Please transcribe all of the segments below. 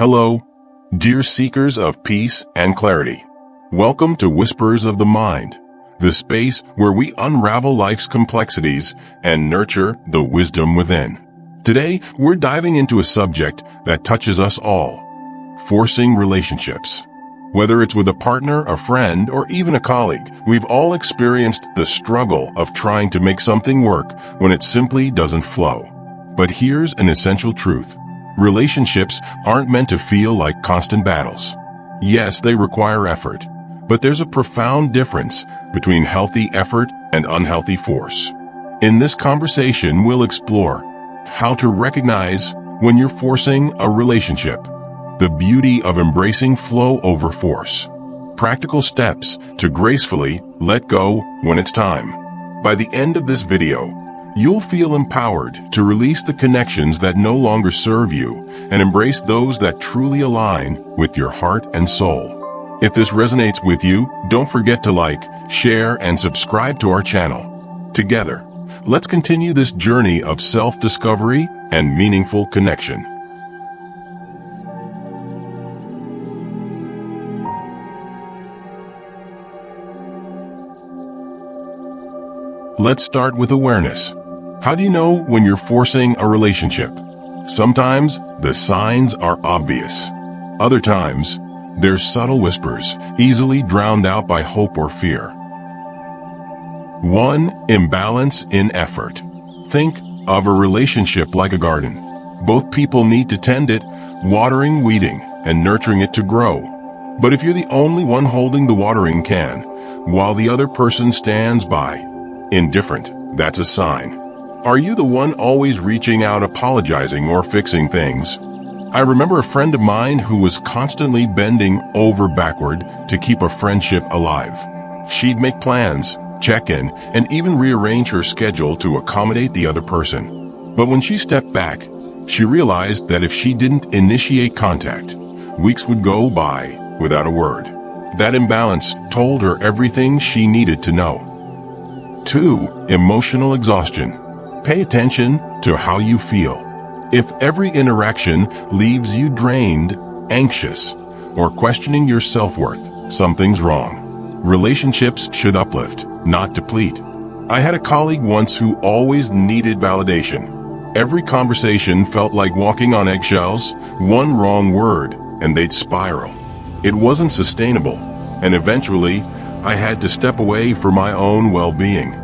Hello, dear seekers of peace and clarity. Welcome to Whispers of the Mind, the space where we unravel life's complexities and nurture the wisdom within. Today, we're diving into a subject that touches us all: forcing relationships. Whether it's with a partner, a friend, or even a colleague, we've all experienced the struggle of trying to make something work when it simply doesn't flow. But here's an essential truth. Relationships aren't meant to feel like constant battles. Yes, they require effort, but there's a profound difference between healthy effort and unhealthy force. In this conversation, we'll explore how to recognize when you're forcing a relationship, the beauty of embracing flow over force, practical steps to gracefully let go when it's time. By the end of this video, you'll feel empowered to release the connections that no longer serve you and embrace those that truly align with your heart and soul. If this resonates with you, don't forget to like, share, and subscribe to our channel. Together, let's continue this journey of self-discovery and meaningful connection. Let's start with awareness. How do you know when you're forcing a relationship? Sometimes the signs are obvious. Other times, there's subtle whispers, easily drowned out by hope or fear. 1. Imbalance in effort. Think of a relationship like a garden. Both people need to tend it, watering, weeding, and nurturing it to grow. But if you're the only one holding the watering can, while the other person stands by, indifferent, that's a sign. Are you the one always reaching out, apologizing, or fixing things? I remember a friend of mine who was constantly bending over backward to keep a friendship alive. She'd make plans, check in, and even rearrange her schedule to accommodate the other person. But when she stepped back, she realized that if she didn't initiate contact, weeks would go by without a word. That imbalance told her everything she needed to know. 2. Emotional exhaustion. Pay attention to how you feel. If every interaction leaves you drained, anxious, or questioning your self-worth, something's wrong. Relationships should uplift, not deplete. I had a colleague once who always needed validation. Every conversation felt like walking on eggshells, one wrong word, and they'd spiral. It wasn't sustainable, and eventually, I had to step away for my own well-being.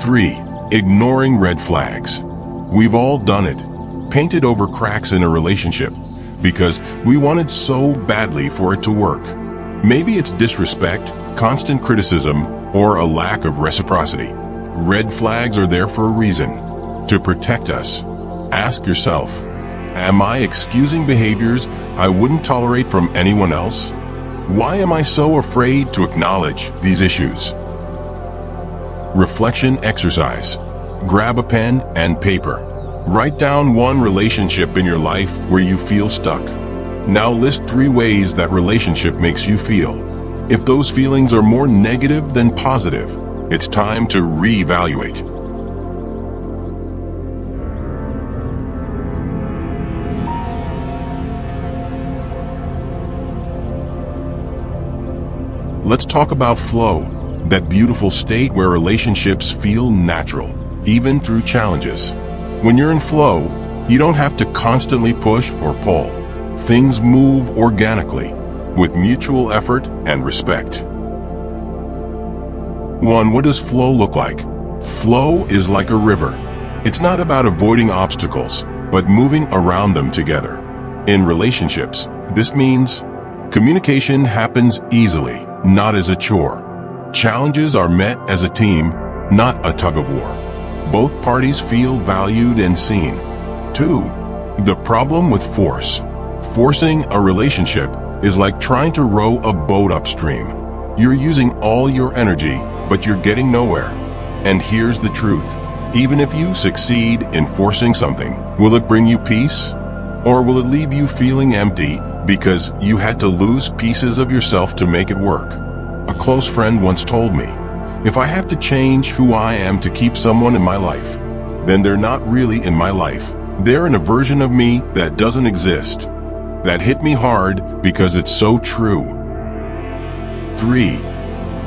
3. Ignoring red flags. We've all done it. Painted over cracks in a relationship because we wanted so badly for it to work. Maybe it's disrespect, constant criticism, or a lack of reciprocity. Red flags are there for a reason, to protect us. Ask yourself, am I excusing behaviors I wouldn't tolerate from anyone else? Why am I so afraid to acknowledge these issues? Reflection exercise. Grab a pen and paper. Write down one relationship in your life where you feel stuck. Now list 3 ways that relationship makes you feel. If those feelings are more negative than positive, it's time to reevaluate. Let's talk about flow, that beautiful state where relationships feel natural, even through challenges. When you're in flow, you don't have to constantly push or pull. Things move organically, with mutual effort and respect. 1. What does flow look like? Flow is like a river. It's not about avoiding obstacles, but moving around them together. In relationships, this means communication happens easily, not as a chore. Challenges are met as a team, not a tug-of-war. Both parties feel valued and seen. 2. The problem with force. Forcing a relationship is like trying to row a boat upstream. You're using all your energy, but you're getting nowhere. And here's the truth. Even if you succeed in forcing something, will it bring you peace? Or will it leave you feeling empty because you had to lose pieces of yourself to make it work? A close friend once told me, if I have to change who I am to keep someone in my life, then they're not really in my life. They're in a version of me that doesn't exist. That hit me hard because it's so true. 3.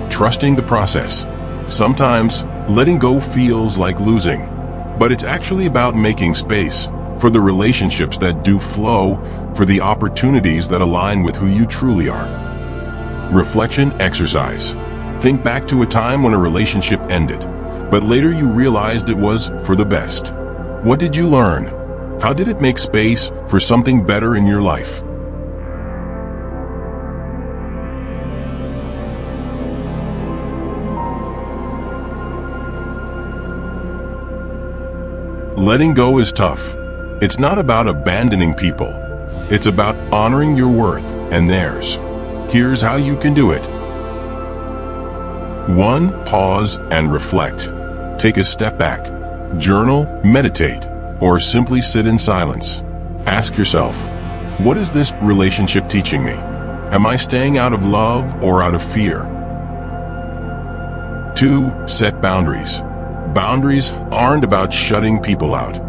Trusting the process. Sometimes, letting go feels like losing, but it's actually about making space for the relationships that do flow, for the opportunities that align with who you truly are. Reflection exercise. Think back to a time when a relationship ended, but later you realized it was for the best. What did you learn? How did it make space for something better in your life? Letting go is tough. It's not about abandoning people. It's about honoring your worth and theirs. Here's how you can do it. 1. Pause and reflect. Take a step back. Journal, meditate, or simply sit in silence. Ask yourself, what is this relationship teaching me? Am I staying out of love or out of fear? 2. Set boundaries. Boundaries aren't about shutting people out.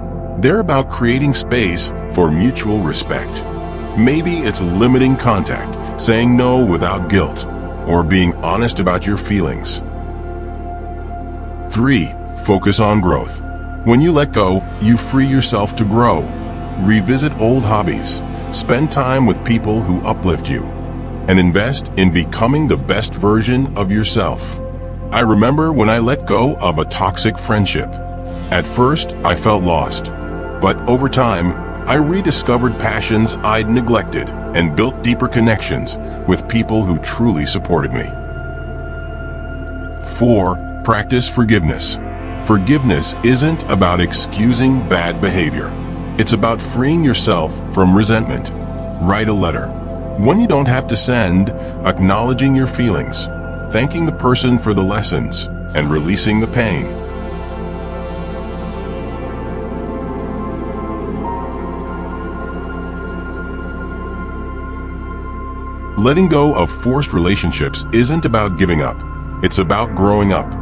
They're about creating space for mutual respect. Maybe it's limiting contact, saying no without guilt, or being honest about your feelings. 3. Focus on growth. When you let go, you free yourself to grow. Revisit old hobbies, spend time with people who uplift you, and invest in becoming the best version of yourself. I remember when I let go of a toxic friendship. At first, I felt lost, but over time, I rediscovered passions I'd neglected and built deeper connections with people who truly supported me. 4. Practice forgiveness. Forgiveness isn't about excusing bad behavior. It's about freeing yourself from resentment. Write a letter, one you don't have to send, acknowledging your feelings, thanking the person for the lessons, and releasing the pain. Letting go of forced relationships isn't about giving up. It's about growing up.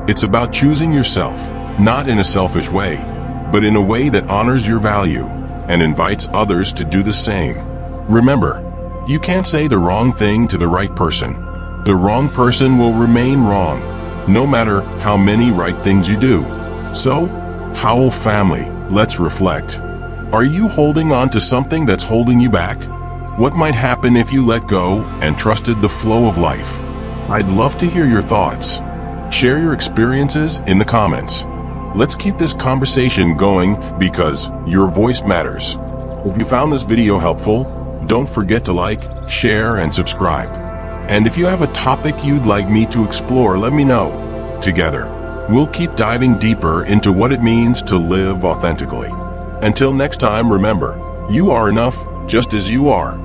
It's about choosing yourself, not in a selfish way, but in a way that honors your value and invites others to do the same. Remember, you can't say the wrong thing to the right person. The wrong person will remain wrong, no matter how many right things you do. So, Howl family, let's reflect. Are you holding on to something that's holding you back? What might happen if you let go and trusted the flow of life? I'd love to hear your thoughts. Share your experiences in the comments. Let's keep this conversation going because your voice matters. If you found this video helpful, don't forget to like, share, and subscribe. And if you have a topic you'd like me to explore, let me know. Together, we'll keep diving deeper into what it means to live authentically. Until next time, remember, you are enough just as you are.